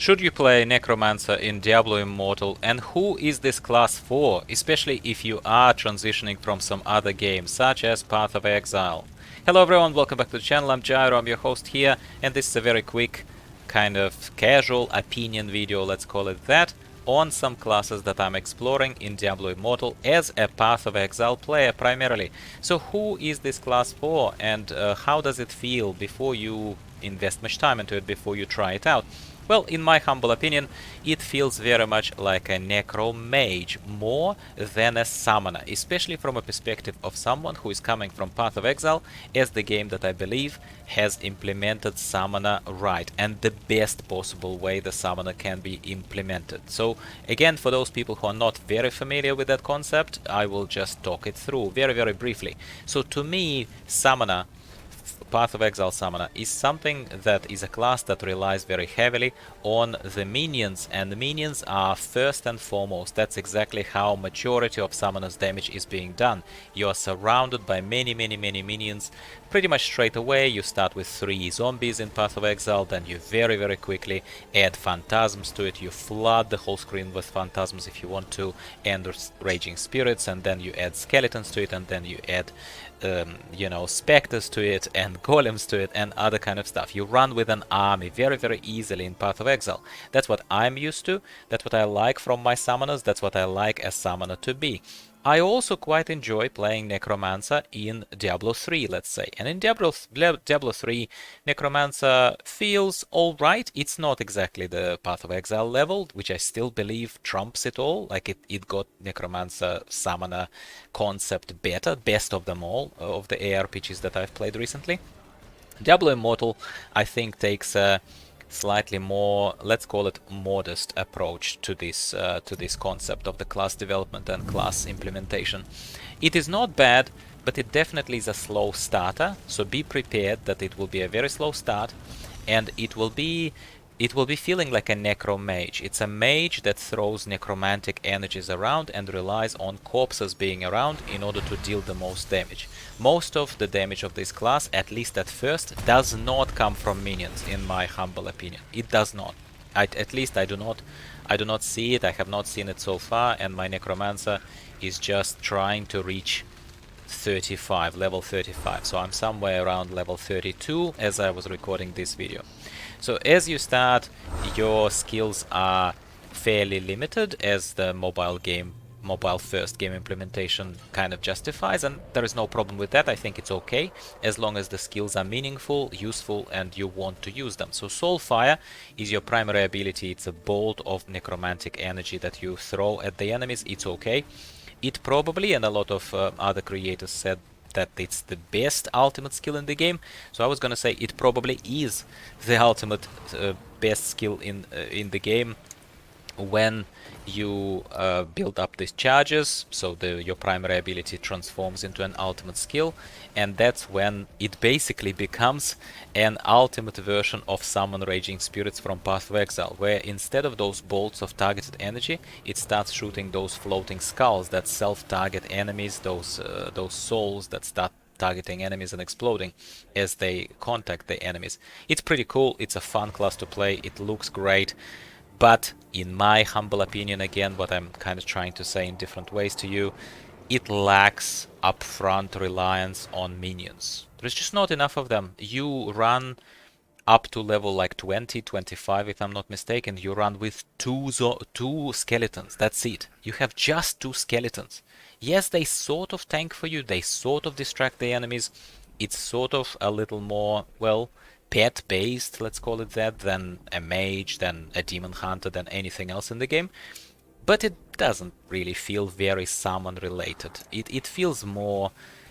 Should you play Necromancer in Diablo Immortal, and who is this class for, especially if you are transitioning from some other game, such as Path of Exile? Hello everyone, welcome back to the channel, I'm Gyro, I'm your host here, and this is a very quick, kind of casual opinion video, let's call it that, on some classes that I'm exploring in Diablo Immortal as a Path of Exile player primarily. So who is this class for, and how does it feel before you invest much time into it, before you try it out? Well, in my humble opinion, it feels very much like a Necro Mage, more than a Summoner, especially from a perspective of someone who is coming from Path of Exile as the game that I believe has implemented Summoner right, and the best possible way the Summoner can be implemented. So again, for those people who are not very familiar with that concept, I will just talk it through very briefly. So to me, Summoner, Path of Exile Summoner, is something that is a class that relies very heavily on the minions, and the minions are first and foremost. That's exactly how majority of Summoner's damage is being done. You are surrounded by many minions pretty much straight away. You start with 3 zombies in Path of Exile, then you very quickly add phantasms to it. You flood the whole screen with phantasms if you want to, and raging spirits, and then you add skeletons to it, and then you add specters to it, and golems to it, and other kind of stuff. You run with an army very easily in Path of Exile. That's what I'm used to, that's what I like from my summoners, that's what I like a summoner to be. I also quite enjoy playing Necromancer in Diablo 3, let's say. And in Diablo 3, Necromancer feels alright. It's not exactly the Path of Exile level, which I still believe trumps it all. Like it got Necromancer Summoner concept better, best of them all, of the ARPGs that I've played recently. Diablo Immortal, I think, takes a slightly more, let's call it, modest approach to this concept of the class development and class implementation. It is not bad, but it definitely is a slow starter, so be prepared that it will be a very slow start, and it will be feeling like a Necro Mage. It's a mage that throws necromantic energies around and relies on corpses being around in order to deal the most damage. Most of the damage of this class, at least at first, does not come from minions, in my humble opinion. It does not. At least I do not see it. I have not seen it so far, and my Necromancer is just trying to reach 35, level 35. So I'm somewhere around level 32 as I was recording this video. So as you start, your skills are fairly limited, as the mobile first game implementation kind of justifies, and there is no problem with that. I think it's okay as long as the skills are meaningful, useful, and you want to use them. So Soulfire is your primary ability. It's a bolt of necromantic energy that you throw at the enemies. It's okay. It probably, and a lot of other creators said that it's the best ultimate skill in the game, so I was gonna say it probably is the ultimate best skill in the game when you build up these charges. So your primary ability transforms into an ultimate skill, and that's when it basically becomes an ultimate version of Summon Raging Spirits from Path of Exile, where instead of those bolts of targeted energy, it starts shooting those floating skulls that self-target enemies, those souls that start targeting enemies and exploding as they contact the enemies. It's pretty cool, it's a fun class to play, it looks great. But in my humble opinion, again, what I'm kind of trying to say in different ways to you, it lacks upfront reliance on minions. There's just not enough of them. You run up to level like 20, 25, if I'm not mistaken. You run with two skeletons. That's it. You have just 2 skeletons. Yes, they sort of tank for you. They sort of distract the enemies. It's sort of a little more, well, pet-based, let's call it that, than a mage, than a demon hunter, than anything else in the game. But it doesn't really feel very summon related. It feels more,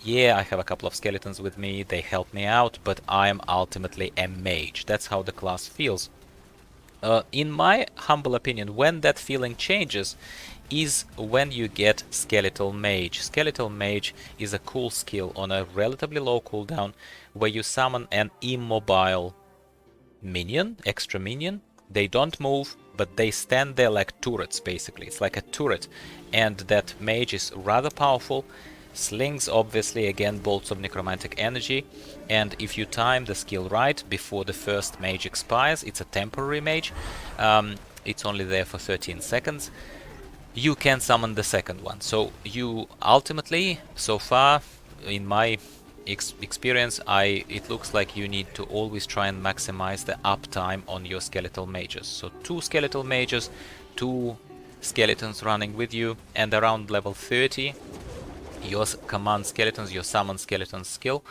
yeah, I have a couple of skeletons with me, they help me out, but I'm ultimately a mage. That's how the class feels. In my humble opinion, when that feeling changes is when you get Skeletal Mage. Skeletal Mage is a cool skill on a relatively low cooldown where you summon an immobile minion, extra minion. They don't move, but they stand there like turrets basically. It's like a turret, and that mage is rather powerful. Slings, obviously, again, bolts of necromantic energy. And if you time the skill right before the first mage expires, it's a temporary mage. It's only there for 13 seconds. You can summon the second one. So you ultimately, so far, in my experience, it looks like you need to always try and maximize the uptime on your skeletal mages. So 2 skeletal mages, 2 skeletons running with you, and around level 30, your command skeletons, your summon skeletons skill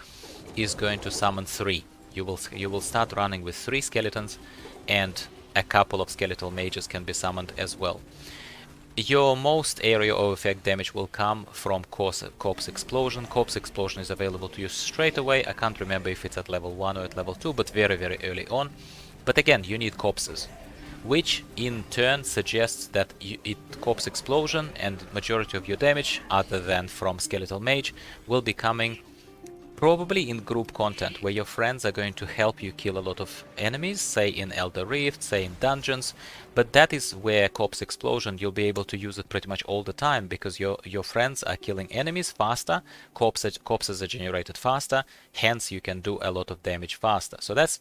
is going to summon 3. You will start running with 3 skeletons, and a couple of skeletal mages can be summoned as well. Your most area of effect damage will come from Corpse Explosion. Corpse Explosion is available to you straight away. I can't remember if it's at level 1 or at level 2, but very, very early on. But again, you need corpses, which in turn suggests that Corpse Explosion and majority of your damage, other than from Skeletal Mage, will be coming probably in group content, where your friends are going to help you kill a lot of enemies, say in Elder Rift, say in dungeons, but that is where Corpse Explosion, you'll be able to use it pretty much all the time, because your friends are killing enemies faster, corpses are generated faster, hence you can do a lot of damage faster. So that's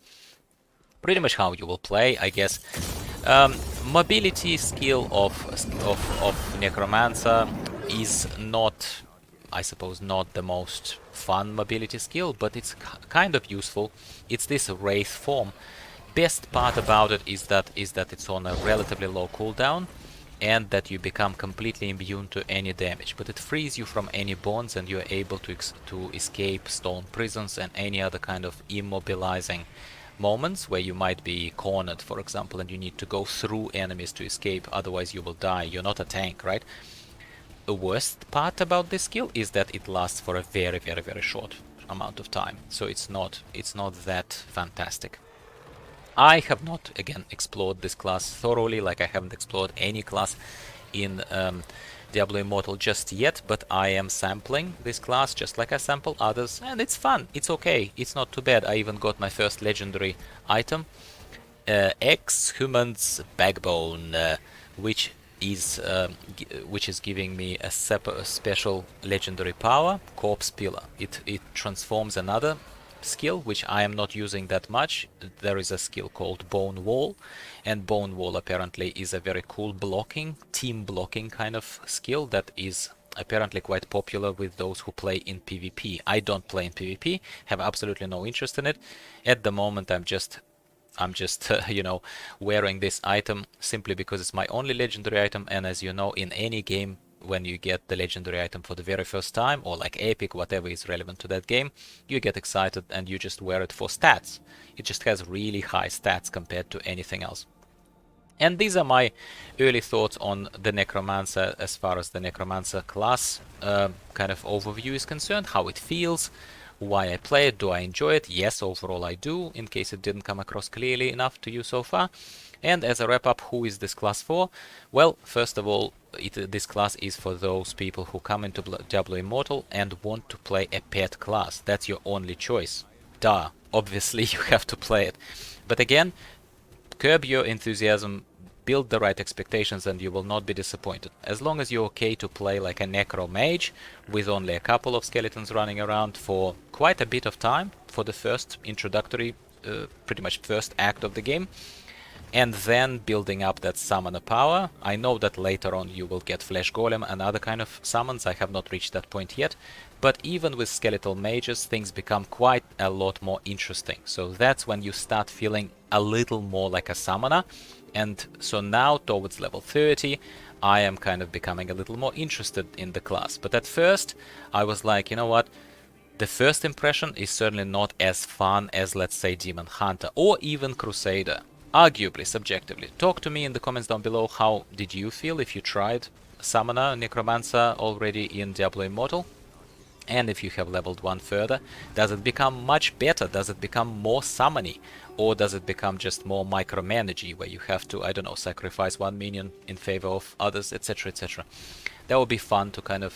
pretty much how you will play, I guess. Mobility skill of Necromancer is not, I suppose, not the most fun mobility skill, but it's kind of useful. It's this wraith form. Best part about it is that it's on a relatively low cooldown, and that you become completely immune to any damage. But it frees you from any bonds, and you're able to escape stone prisons and any other kind of immobilizing moments where you might be cornered, for example, and you need to go through enemies to escape, otherwise you will die. You're not a tank, right? The worst part about this skill is that it lasts for a very, very, very short amount of time, so it's not that fantastic. I have not, again, explored this class thoroughly, like I haven't explored any class in Diablo Immortal just yet, but I am sampling this class just like I sample others, and it's fun, it's okay, it's not too bad. I even got my first legendary item, Ex-Human's Backbone, which is giving me a special legendary power, Corpse Pillar. It transforms another skill, which I am not using that much. There is a skill called Bone Wall, and Bone Wall apparently is a very cool team blocking kind of skill that is apparently quite popular with those who play in PvP. I don't play in PvP, have absolutely no interest in it. At the moment I'm just you know, wearing this item simply because it's my only legendary item, and as you know, in any game, when you get the legendary item for the very first time, or like epic, whatever is relevant to that game, you get excited and you just wear it for stats. It just has really high stats compared to anything else. And these are my early thoughts on the Necromancer as far as the Necromancer class kind of overview is concerned, how it feels, why I play it, do I enjoy it? Yes, overall I do, in case it didn't come across clearly enough to you so far. And as a wrap-up, who is this class for? Well, first of all, this class is for those people who come into Diablo Immortal and want to play a pet class. That's your only choice. Duh, obviously you have to play it. But again, curb your enthusiasm, build the right expectations, and you will not be disappointed. As long as you're okay to play like a Necro Mage with only a couple of skeletons running around for quite a bit of time for the first introductory, pretty much first act of the game, and then building up that summoner power. I know that later on you will get Flesh Golem and other kind of summons. I have not reached that point yet, but even with skeletal mages things become quite a lot more interesting. So that's when you start feeling a little more like a summoner. And so now towards level 30 I am kind of becoming a little more interested in the class. But at first I was like, you know what, the first impression is certainly not as fun as, let's say, Demon Hunter or even Crusader. Arguably, subjectively. Talk to me in the comments down below, how did you feel if you tried Summoner, Necromancer already in Diablo Immortal? And if you have leveled one further, does it become much better? Does it become more summony? Or does it become just more micromanagey, where you have to, I don't know, sacrifice one minion in favor of others, etc, etc. That would be fun to kind of,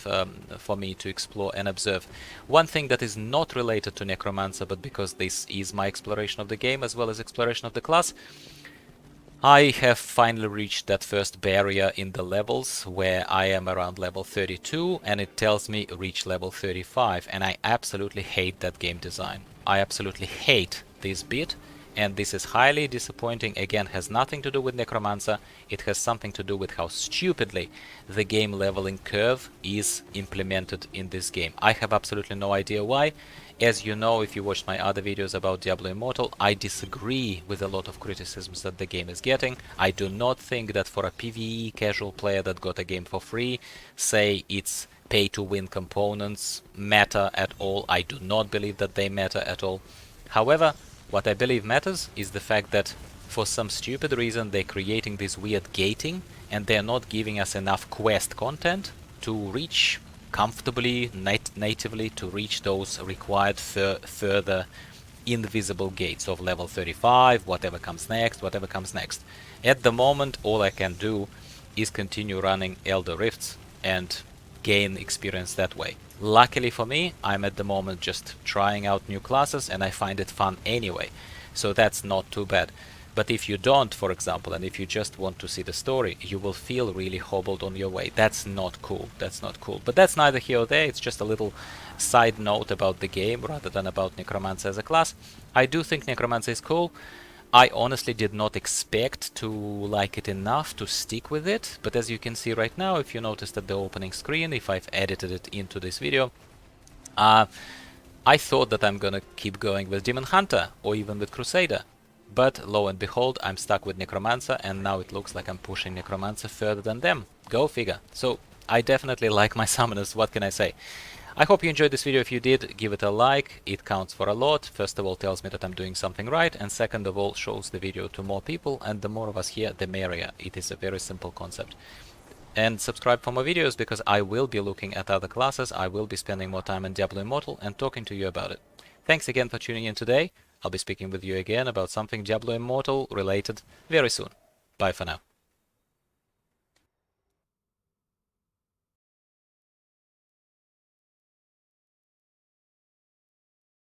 for me to explore and observe. One thing that is not related to Necromancer, but because this is my exploration of the game as well as exploration of the class, I have finally reached that first barrier in the levels where I am around level 32 and it tells me reach level 35, and I absolutely hate that game design. I absolutely hate this bit, and this is highly disappointing. Again, has nothing to do with Necromancer, it has something to do with how stupidly the game leveling curve is implemented in this game. I have absolutely no idea why. As you know, if you watched my other videos about Diablo Immortal, I disagree with a lot of criticisms that the game is getting. I do not think that for a PvE casual player that got a game for free, say its pay-to-win components matter at all. I do not believe that they matter at all. However, what I believe matters is the fact that for some stupid reason they're creating this weird gating and they're not giving us enough quest content to reach comfortably, natively, to reach those required further invisible gates of level 35, whatever comes next. At the moment, all I can do is continue running Elder Rifts and gain experience that way. Luckily for me, I'm at the moment just trying out new classes and I find it fun anyway, so that's not too bad. But if you don't, for example, and if you just want to see the story, you will feel really hobbled on your way. That's not cool. That's not cool. But that's neither here or there. It's just a little side note about the game rather than about Necromancer as a class. I do think Necromancer is cool. I honestly did not expect to like it enough to stick with it. But as you can see right now, if you noticed at the opening screen, if I've edited it into this video, I thought that I'm gonna keep going with Demon Hunter or even with Crusader. But lo and behold, I'm stuck with Necromancer, and now it looks like I'm pushing Necromancer further than them. Go figure. So I definitely like my summoners, what can I say? I hope you enjoyed this video. If you did, give it a like, it counts for a lot. First of all, tells me that I'm doing something right, and second of all, shows the video to more people, and the more of us here, the merrier. It is a very simple concept. And subscribe for more videos, because I will be looking at other classes, I will be spending more time in Diablo Immortal and talking to you about it. Thanks again for tuning in today. I'll be speaking with you again about something Diablo Immortal related very soon. Bye for now.